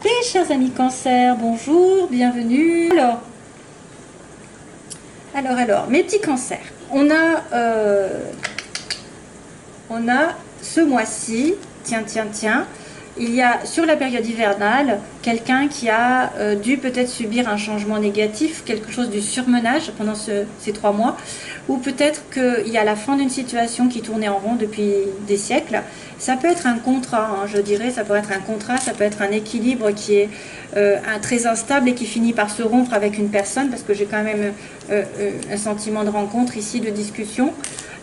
Mes chers amis Cancer, bonjour, bienvenue. Alors, mes petits cancers, on a ce mois-ci, tiens, il y a sur la période hivernale quelqu'un qui a dû peut-être subir un changement négatif, quelque chose du surmenage pendant ces 3 mois, ou peut-être qu'il y a la fin d'une situation qui tournait en rond depuis des siècles. Ça peut être un contrat, hein, je dirais, ça peut être un contrat, ça peut être un équilibre qui est très instable et qui finit par se rompre avec une personne, parce que j'ai quand même un sentiment de rencontre ici, de discussion.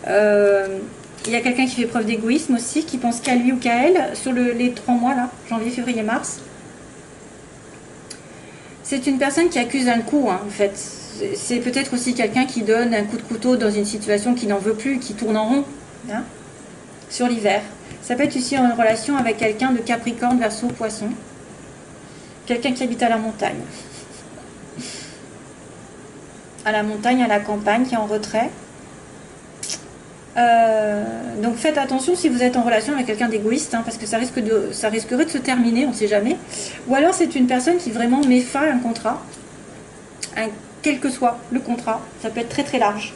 Il y a quelqu'un qui fait preuve d'égoïsme aussi, qui pense qu'à lui ou qu'à elle sur les 3 mois là, janvier, février, mars. C'est une personne qui accuse un coup, hein, en fait. C'est peut-être aussi quelqu'un qui donne un coup de couteau dans une situation qui n'en veut plus, qui tourne en rond, hein, sur l'hiver. Ça peut être aussi en relation avec quelqu'un de Capricorne, Verseau, Poisson. Quelqu'un qui habite à la montagne. À la montagne, à la campagne, qui est en retrait. Donc faites attention si vous êtes en relation avec quelqu'un d'égoïste, hein, parce que ça risquerait de se terminer, on ne sait jamais. Ou alors c'est une personne qui vraiment met fin à un contrat, quel que soit le contrat, ça peut être très très large.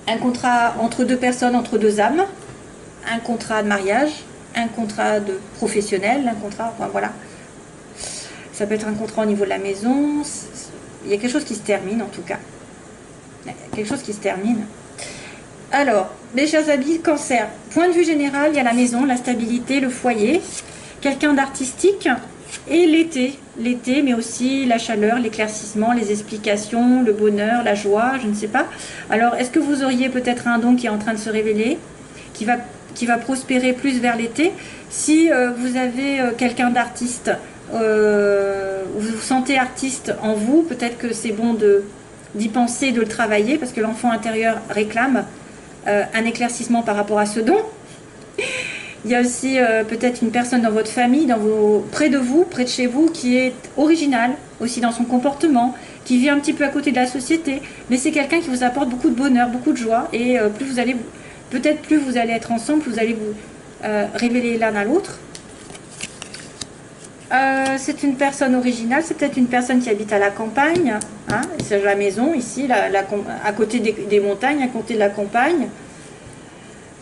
Un contrat entre 2 personnes, entre 2 âmes, un contrat de mariage, un contrat de professionnel, un contrat, enfin, voilà. Ça peut être un contrat au niveau de la maison, il y a quelque chose qui se termine en tout cas. Il y a quelque chose qui se termine. Alors, mes chers amis Cancer, point de vue général, il y a la maison, la stabilité, le foyer, quelqu'un d'artistique et l'été, mais aussi la chaleur, l'éclaircissement, les explications, le bonheur, la joie, je ne sais pas. Alors, est-ce que vous auriez peut-être un don qui est en train de se révéler, qui va prospérer plus vers l'été? Si vous avez quelqu'un d'artiste, vous vous sentez artiste en vous, peut-être que c'est bon d'y penser, de le travailler, parce que l'enfant intérieur réclame un éclaircissement par rapport à ce don. Il y a aussi peut-être une personne dans votre famille, près de vous, près de chez vous, qui est originale aussi dans son comportement, qui vit un petit peu à côté de la société, mais c'est quelqu'un qui vous apporte beaucoup de bonheur, beaucoup de joie, et plus vous allez être ensemble, plus vous allez vous révéler l'un à l'autre. C'est une personne originale, c'est peut-être une personne qui habite à la campagne, hein, c'est la maison ici, à côté des montagnes, à côté de la campagne.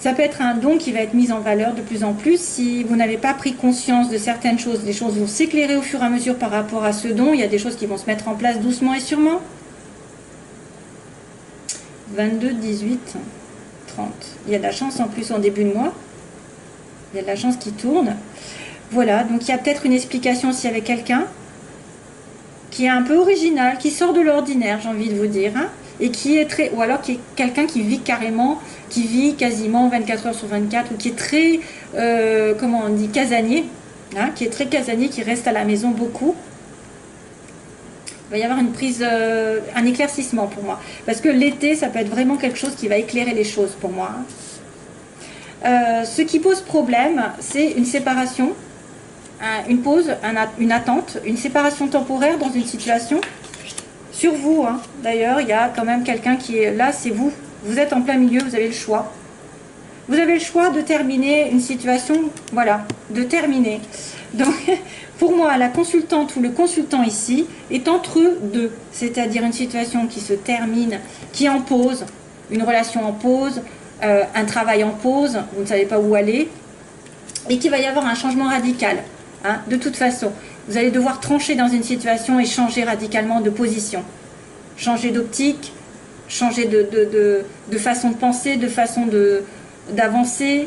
Ça peut être un don qui va être mis en valeur de plus en plus. Si vous n'avez pas pris conscience de certaines choses, les choses vont s'éclairer au fur et à mesure par rapport à ce don. Il y a des choses qui vont se mettre en place doucement et sûrement. 22, 18, 30. Il y a de la chance en plus en début de mois. Il y a de la chance qui tourne. Voilà, donc il y a peut-être une explication aussi avec quelqu'un qui est un peu original, qui sort de l'ordinaire, j'ai envie de vous dire, hein, et qui est ou alors qui est quelqu'un qui vit carrément, qui vit quasiment 24 heures sur 24, ou qui est très, comment on dit, casanier, hein, qui est très casanier, qui reste à la maison beaucoup. Il va y avoir une prise, un éclaircissement pour moi, parce que l'été, ça peut être vraiment quelque chose qui va éclairer les choses pour moi, hein. Ce qui pose problème, c'est une séparation, une pause, une attente, une séparation temporaire dans une situation. Sur vous, hein, d'ailleurs, il y a quand même quelqu'un qui est là, c'est vous. Vous êtes en plein milieu, vous avez le choix. Vous avez le choix de terminer une situation, voilà, de terminer. Donc, pour moi, la consultante ou le consultant ici est entre deux, c'est-à-dire une situation qui se termine, qui est en pause, une relation en pause, un travail en pause, vous ne savez pas où aller, et qu'il va y avoir un changement radical. Hein, de toute façon, vous allez devoir trancher dans une situation et changer radicalement de position. Changer d'optique, changer de façon de penser, de façon d'avancer.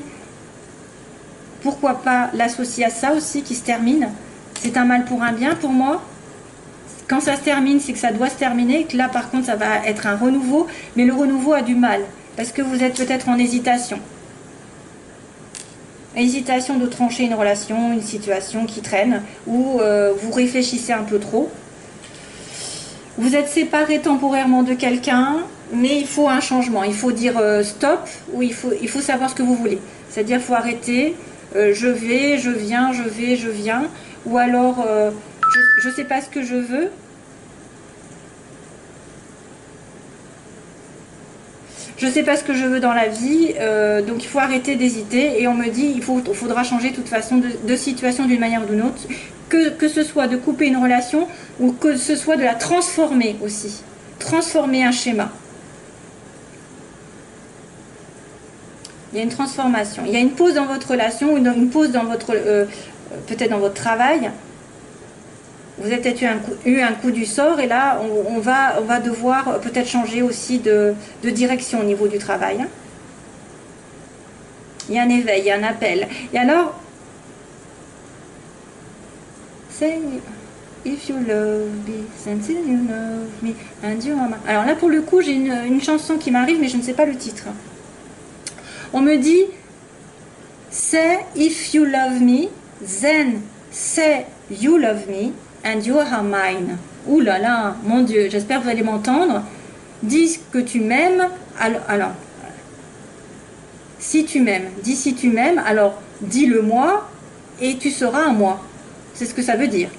Pourquoi pas l'associer à ça aussi qui se termine? C'est un mal pour un bien pour moi. Quand ça se termine, c'est que ça doit se terminer. Que là, par contre, ça va être un renouveau. Mais le renouveau a du mal. Parce que vous êtes peut-être en hésitation. Hésitation de trancher une relation, une situation qui traîne, ou vous réfléchissez un peu trop. Vous êtes séparé temporairement de quelqu'un, mais il faut un changement. Il faut dire stop, ou il faut savoir ce que vous voulez. C'est-à-dire qu'il faut arrêter, je vais, je viens, je vais, je viens, ou alors je ne sais pas ce que je veux. je ne sais pas ce que je veux dans la vie, donc il faut arrêter d'hésiter. Et on me dit, faudra changer de toute façon de situation d'une manière ou d'une autre, que ce soit de couper une relation ou que ce soit de la transformer aussi. Transformer un schéma. Il y a une transformation. Il y a une pause dans votre relation ou une pause dans votre, peut-être dans votre travail. Vous avez peut-être eu un coup du sort et là, on va devoir peut-être changer aussi de direction au niveau du travail. Il y a un éveil, il y a un appel. Et alors, say if you love me, since you love me, and you are mine. Alors là, pour le coup, j'ai une chanson qui m'arrive, mais je ne sais pas le titre. On me dit, say if you love me, then say you love me, and you are mine. Ouh là là, mon Dieu, j'espère que vous allez m'entendre. Dis que tu m'aimes, alors, si tu m'aimes, dis si tu m'aimes, alors dis-le moi, et tu seras à moi. C'est ce que ça veut dire.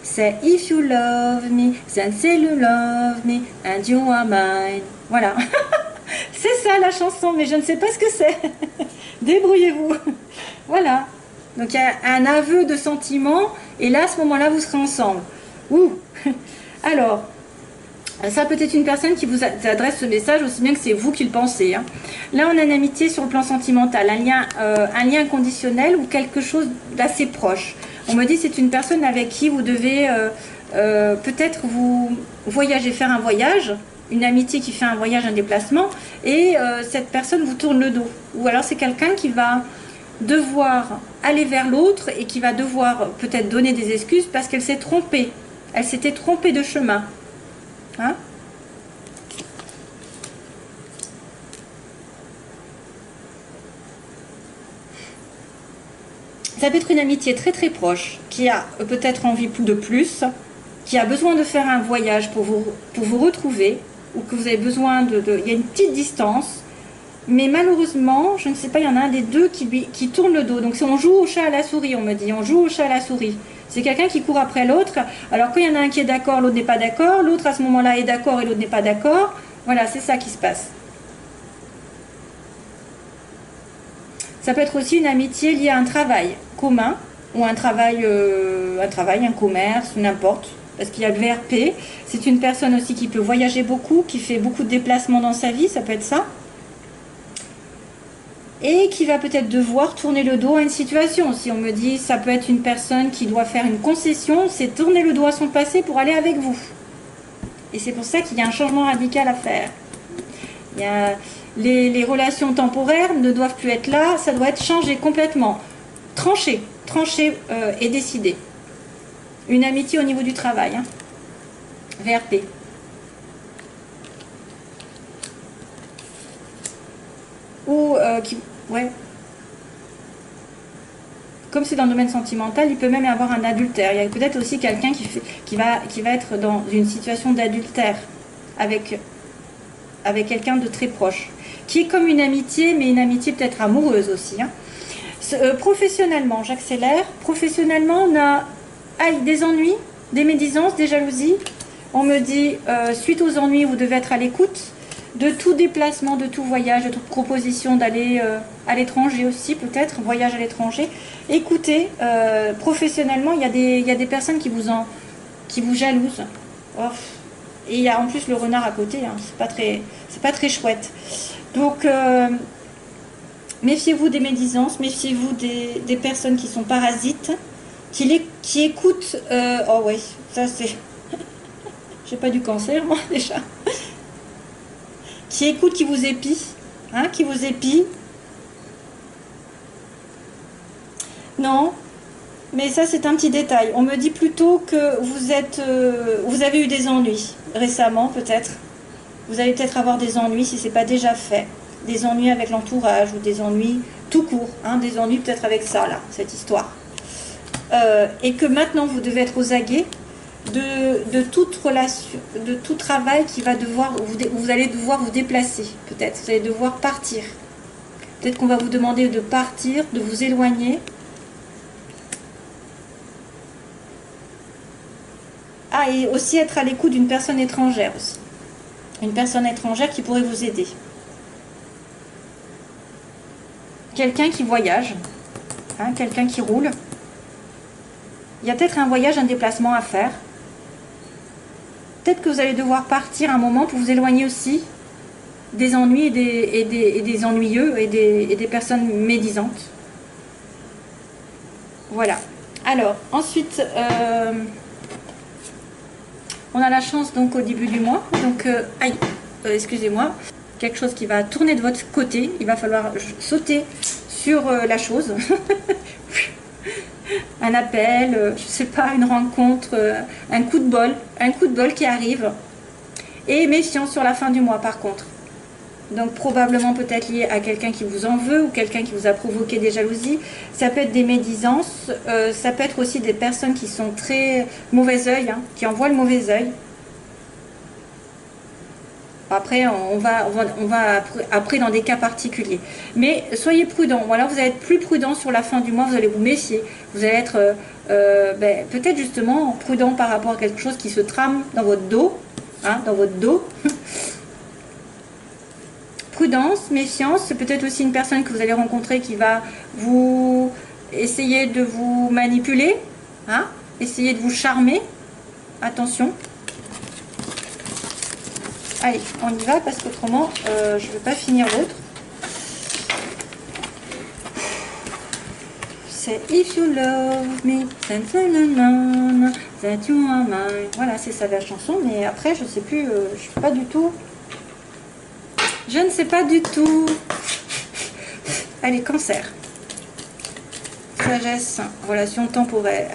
Say if you love me, then say you love me, and you are mine. Voilà. C'est ça la chanson, mais je ne sais pas ce que c'est. Débrouillez-vous. Voilà. Donc il y a un aveu de sentiment, et là, à ce moment-là, vous serez ensemble. Ouh. Alors, ça peut être une personne qui vous adresse ce message, aussi bien que c'est vous qui le pensez. Hein. Là, on a une amitié sur le plan sentimental, un lien conditionnel ou quelque chose d'assez proche. On me dit que c'est une personne avec qui vous devez peut-être vous voyager, faire un voyage, une amitié qui fait un voyage, un déplacement, et cette personne vous tourne le dos. Ou alors c'est quelqu'un qui va devoir aller vers l'autre et qui va devoir peut-être donner des excuses parce qu'elle s'est trompée. Elle s'était trompée de chemin. Hein? Ça peut être une amitié très très proche, qui a peut-être envie de plus, qui a besoin de faire un voyage pour vous retrouver, ou que vous avez besoin il y a une petite distance, mais malheureusement, je ne sais pas, il y en a un des deux qui tourne le dos. Donc on joue au chat à la souris, on me dit, on joue au chat à la souris. C'est quelqu'un qui court après l'autre. Alors quand il y en a un qui est d'accord, l'autre n'est pas d'accord, l'autre à ce moment-là est d'accord et l'autre n'est pas d'accord. Voilà, c'est ça qui se passe. Ça peut être aussi une amitié liée à un travail commun, ou un travail, un commerce, n'importe. Parce qu'il y a le VRP. C'est une personne aussi qui peut voyager beaucoup, qui fait beaucoup de déplacements dans sa vie, ça peut être ça. Et qui va peut-être devoir tourner le dos à une situation. Si on me dit, ça peut être une personne qui doit faire une concession, c'est tourner le dos à son passé pour aller avec vous. Et c'est pour ça qu'il y a un changement radical à faire. Il y a les relations temporaires ne doivent plus être là, ça doit être changé complètement. Tranché et décidé. Une amitié au niveau du travail. Hein. VRP. Ou ouais. Comme c'est dans le domaine sentimental, il peut même y avoir un adultère. Il y a peut-être aussi quelqu'un qui va être dans une situation d'adultère avec quelqu'un de très proche, qui est comme une amitié, mais une amitié peut-être amoureuse aussi. Hein. Professionnellement, j'accélère. Professionnellement, on a des ennuis, des médisances, des jalousies. On me dit, suite aux ennuis, vous devez être à l'écoute de tout déplacement, de tout voyage, de toute proposition d'aller à l'étranger aussi, peut-être, voyage à l'étranger. Écoutez, professionnellement, il y a des personnes qui vous jalousent. Oh. Et il y a en plus le renard à côté, hein. C'est pas très chouette. Donc, méfiez-vous des médisances, méfiez-vous des personnes qui sont parasites, qui écoutent... oh ouais, ça c'est... J'ai pas du cancer, moi, déjà. Qui écoutent, qui vous épient, hein, qui vous épient. Non, mais ça c'est un petit détail. On me dit plutôt que vous avez eu des ennuis récemment, peut-être. Vous allez peut-être avoir des ennuis si ce n'est pas déjà fait. Des ennuis avec l'entourage ou des ennuis tout court. Hein, des ennuis peut-être avec ça, là, cette histoire. Et que maintenant vous devez être aux aguets de toute relation, de tout travail qui va devoir, vous allez devoir vous déplacer, peut-être. Vous allez devoir partir. Peut-être qu'on va vous demander de partir, de vous éloigner. Ah, et aussi être à l'écoute d'une personne étrangère aussi. Une personne étrangère qui pourrait vous aider. quelqu'un qui voyage, hein, quelqu'un qui roule. Il y a peut-être un voyage, un déplacement à faire. Peut-être que vous allez devoir partir un moment pour vous éloigner aussi des ennuis et des ennuyeux et des personnes médisantes. Voilà. Alors, ensuite, on a la chance donc au début du mois. Donc, aïe, excusez-moi, quelque chose qui va tourner de votre côté. Il va falloir sauter sur la chose. Un appel, je sais pas, une rencontre, un coup de bol qui arrive. Et méfiance sur la fin du mois par contre. Donc probablement peut-être lié à quelqu'un qui vous en veut ou quelqu'un qui vous a provoqué des jalousies. Ça peut être des médisances, ça peut être aussi des personnes qui sont très mauvais œil, hein, qui envoient le mauvais œil. Après, on va après dans des cas particuliers. Mais soyez prudents. Voilà, vous allez être plus prudent sur la fin du mois. Vous allez vous méfier. Vous allez être peut-être justement prudent par rapport à quelque chose qui se trame dans votre dos. Hein, dans votre dos. Prudence, méfiance. C'est peut-être aussi une personne que vous allez rencontrer qui va vous essayer de vous manipuler. Hein, essayer de vous charmer. Attention. Allez, on y va parce qu'autrement, je ne veux pas finir l'autre. C'est If you love me, that you are mine. Voilà, c'est ça la chanson, mais après, je ne sais plus, je suis pas du tout. Je ne sais pas du tout. Allez, Cancer. Sagesse, relation temporaire.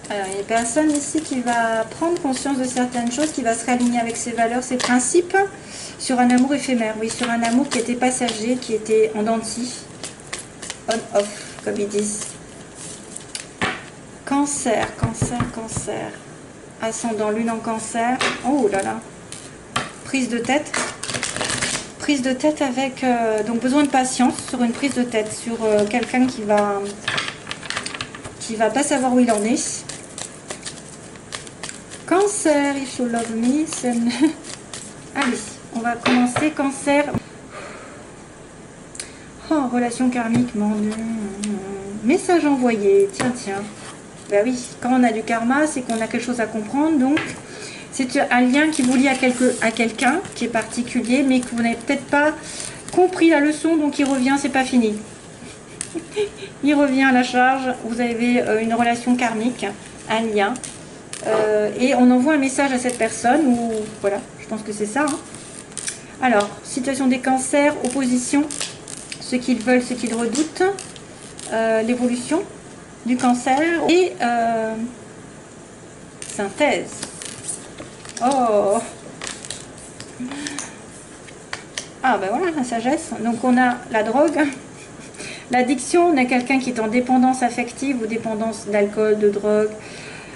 Alors, il y a une personne ici qui va prendre conscience de certaines choses, qui va se réaligner avec ses valeurs, ses principes, sur un amour éphémère. Oui, sur un amour qui était passager, qui était en dents de scie, on-off, comme ils disent. Cancer, cancer, cancer. Ascendant lune en cancer. Oh là là. Prise de tête. Prise de tête avec... donc, besoin de patience sur une prise de tête, sur quelqu'un qui va pas savoir où il en est. Cancer, if you love me. Allez, on va commencer. Cancer. Oh, relation karmique, mon Dieu. Message envoyé. Tiens, tiens. Ben oui, quand on a du karma, c'est qu'on a quelque chose à comprendre. Donc, c'est un lien qui vous lie à quelqu'un qui est particulier, mais que vous n'avez peut-être pas compris la leçon, donc il revient, c'est pas fini. Il revient à la charge. Vous avez une relation karmique, un lien. Et on envoie un message à cette personne, ou voilà, je pense que c'est ça. Hein. Alors, situation des cancers, opposition, ce qu'ils veulent, ce qu'ils redoutent, l'évolution du cancer et synthèse. Oh! Ah ben voilà, la sagesse. Donc on a la drogue, l'addiction, on a quelqu'un qui est en dépendance affective ou dépendance d'alcool, de drogue.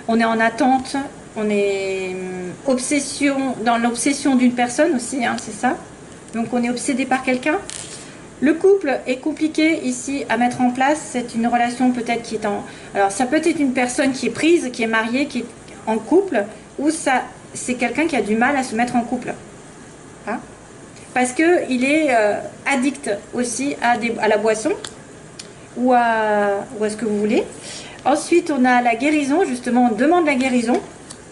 On est en attente, on est dans l'obsession d'une personne aussi, hein, c'est ça. Donc on est obsédé par quelqu'un. Le couple est compliqué ici à mettre en place. C'est une relation peut-être qui est en... Alors ça peut être une personne qui est prise, qui est mariée, qui est en couple, ou ça, c'est quelqu'un qui a du mal à se mettre en couple. Hein, parce qu'il est addict aussi à la boisson, ou à ce que vous voulez. Ensuite, on a la guérison, justement, on demande la guérison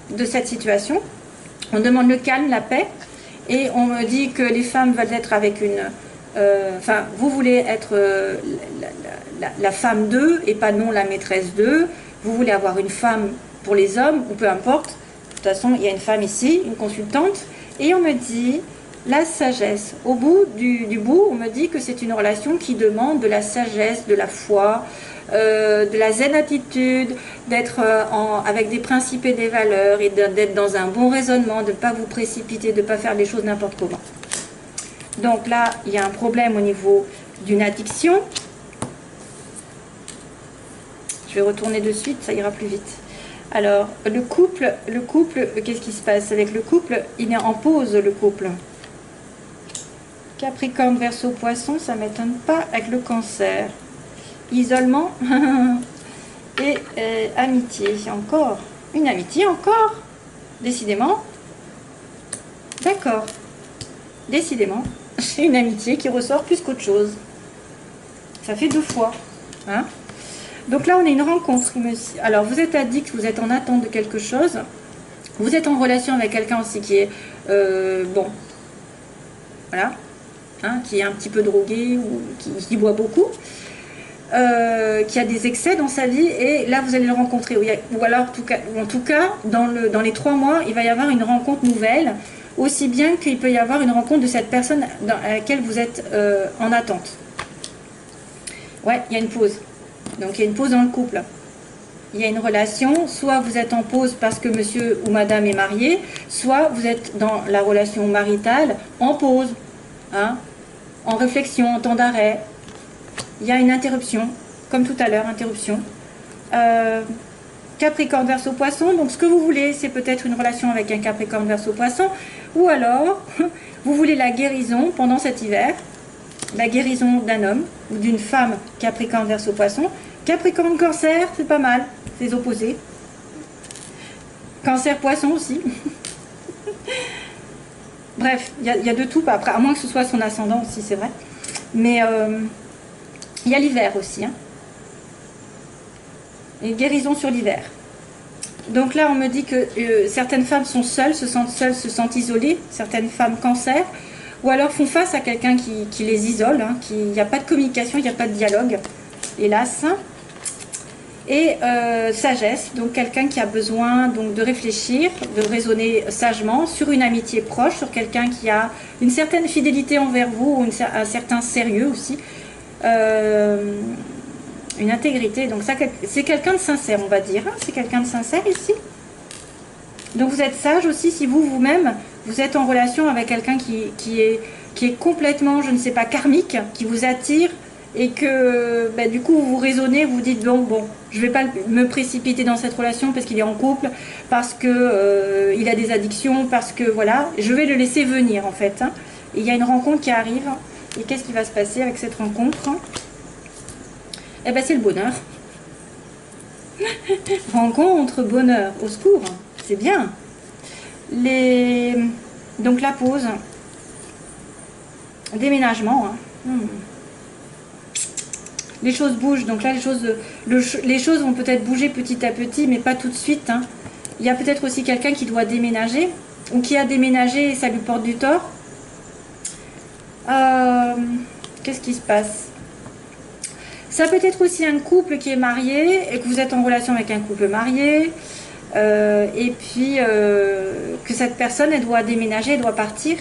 de cette situation. On demande le calme, la paix. Et on me dit que les femmes veulent être avec une... Enfin, vous voulez être la femme d'eux et pas non la maîtresse d'eux. Vous voulez avoir une femme pour les hommes, ou peu importe. De toute façon, il y a une femme ici, une consultante. Et on me dit... la sagesse. Au bout du bout, on me dit que c'est une relation qui demande de la sagesse, de la foi, de la zen attitude, d'être avec des principes et des valeurs et d'être dans un bon raisonnement, de ne pas vous précipiter, de ne pas faire les choses n'importe comment. Donc là, il y a un problème au niveau d'une addiction. Je vais retourner de suite, ça ira plus vite. Alors, le couple, qu'est-ce qui se passe avec le couple? Il est en pause, le couple. Capricorne, Verseau, Poisson, ça ne m'étonne pas avec le cancer. Isolement et amitié. Encore une amitié, encore. Décidément. D'accord. Décidément. J'ai une amitié qui ressort plus qu'autre chose. Ça fait 2 fois. Hein. Donc là, on a une rencontre. Alors, vous êtes addict, vous êtes en attente de quelque chose. Vous êtes en relation avec quelqu'un aussi qui est, bon, voilà, hein, qui est un petit peu drogué ou qui boit beaucoup. Qui a des excès dans sa vie, et là vous allez le rencontrer, ou alors en tout cas dans les 3 mois il va y avoir une rencontre nouvelle, aussi bien qu'il peut y avoir une rencontre de cette personne à laquelle vous êtes en attente. Ouais, il y a une pause, donc il y a une pause dans le couple, il y a une relation, soit vous êtes en pause parce que monsieur ou madame est marié, soit vous êtes dans la relation maritale en pause, hein, en réflexion, en temps d'arrêt. Il y a une interruption, comme tout à l'heure, interruption. Capricorne Verseau Poisson, donc ce que vous voulez, c'est peut-être une relation avec un Capricorne Verseau Poisson, ou alors, vous voulez la guérison pendant cet hiver, la guérison d'un homme ou d'une femme Capricorne Verseau Poisson. Capricorne Cancer, c'est pas mal, c'est opposé. Cancer Poisson aussi. Bref, il y a de tout, après, à moins que ce soit son ascendant aussi, c'est vrai. Mais il y a l'hiver aussi, hein. Une guérison sur l'hiver. Donc là, on me dit que certaines femmes sont seules, se sentent isolées, certaines femmes cancer, ou alors font face à quelqu'un qui les isole, hein, il n'y a pas de communication, il n'y a pas de dialogue, hélas. Et sagesse, donc quelqu'un qui a besoin donc, de réfléchir, de raisonner sagement sur une amitié proche, sur quelqu'un qui a une certaine fidélité envers vous, ou un certain sérieux aussi. Une intégrité, donc ça c'est quelqu'un de sincère, on va dire, hein, c'est quelqu'un de sincère ici. Donc vous êtes sage aussi si vous-même vous êtes en relation avec quelqu'un qui est complètement, je ne sais pas, karmique, qui vous attire, et que bah, du coup vous raisonnez, vous dites bon, je vais pas me précipiter dans cette relation parce qu'il est en couple, parce que il a des addictions, parce que voilà, je vais le laisser venir en fait, hein. Et il y a une rencontre qui arrive. Et qu'est-ce qui va se passer avec cette rencontre? Eh bien, c'est le bonheur. Rencontre, bonheur, au secours. C'est bien. Donc, la pause. Déménagement. Hein. Les choses bougent. Donc là, les choses vont peut-être bouger petit à petit, mais pas tout de suite. Hein. Il y a peut-être aussi quelqu'un qui doit déménager, ou qui a déménagé et ça lui porte du tort. Qu'est-ce qui se passe? Ça peut être aussi un couple qui est marié et que vous êtes en relation avec un couple marié, et puis que cette personne elle doit déménager, elle doit partir,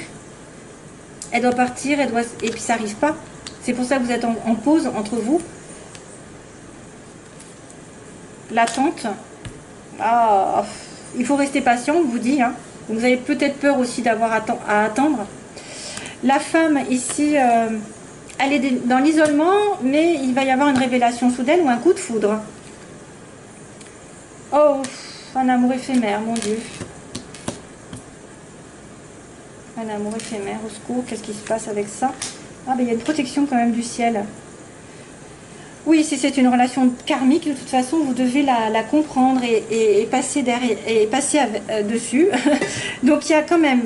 et puis ça n'arrive pas. C'est pour ça que vous êtes en pause entre vous. L'attente. Il faut rester patient, on vous dit, hein. Vous avez peut-être peur aussi d'avoir à attendre. La femme ici, elle est dans l'isolement, mais il va y avoir une révélation soudaine ou un coup de foudre. Oh, un amour éphémère, mon Dieu. Un amour éphémère, au secours, qu'est-ce qui se passe avec ça? Ah, ben il y a une protection quand même du ciel. Oui, si c'est une relation karmique, de toute façon, vous devez la comprendre et passer derrière, et passer dessus. Donc il y a quand même,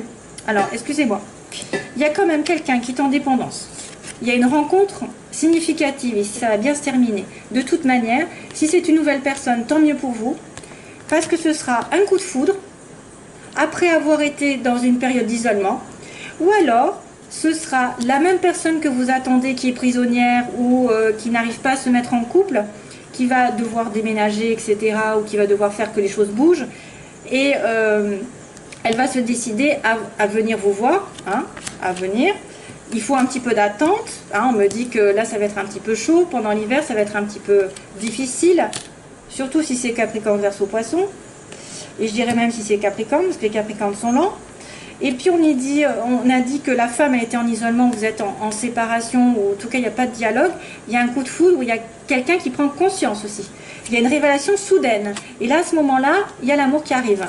alors excusez-moi, il y a quand même quelqu'un qui est en dépendance. Il y a une rencontre significative et ça va bien se terminer. De toute manière, si c'est une nouvelle personne, tant mieux pour vous, parce que ce sera un coup de foudre après avoir été dans une période d'isolement, ou alors ce sera la même personne que vous attendez qui est prisonnière ou qui n'arrive pas à se mettre en couple, qui va devoir déménager, etc., ou qui va devoir faire que les choses bougent, et elle va se décider à venir vous voir, hein, à venir. Il faut un petit peu d'attente, hein, on me dit que là ça va être un petit peu chaud, pendant l'hiver ça va être un petit peu difficile, surtout si c'est Capricorne Verseau Poisson, et je dirais même si c'est Capricorne, parce que les Capricornes sont lents. Et puis on a dit que la femme elle était en isolement, vous êtes en séparation, ou en tout cas il n'y a pas de dialogue, il y a un coup de foudre, où il y a quelqu'un qui prend conscience aussi. Il y a une révélation soudaine, et là à ce moment-là, il y a l'amour qui arrive.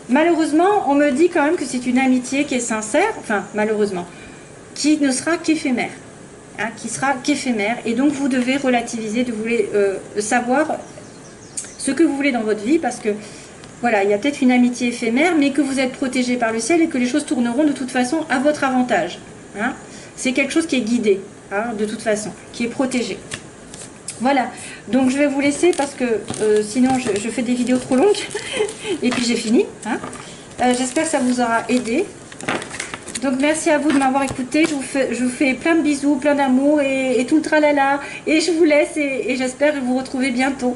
Malheureusement, on me dit quand même que c'est une amitié qui est sincère, enfin malheureusement, qui ne sera qu'éphémère, hein, qui sera qu'éphémère, et donc vous devez relativiser, de vouloir savoir ce que vous voulez dans votre vie, parce que voilà, il y a peut-être une amitié éphémère, mais que vous êtes protégé par le ciel et que les choses tourneront de toute façon à votre avantage. Hein. C'est quelque chose qui est guidé, hein, de toute façon, qui est protégé. Voilà, donc je vais vous laisser parce que sinon je fais des vidéos trop longues et puis j'ai fini. Hein. J'espère que ça vous aura aidé. Donc merci à vous de m'avoir écouté. Je vous fais plein de bisous, plein d'amour et tout le tralala. Et je vous laisse et j'espère vous retrouver bientôt.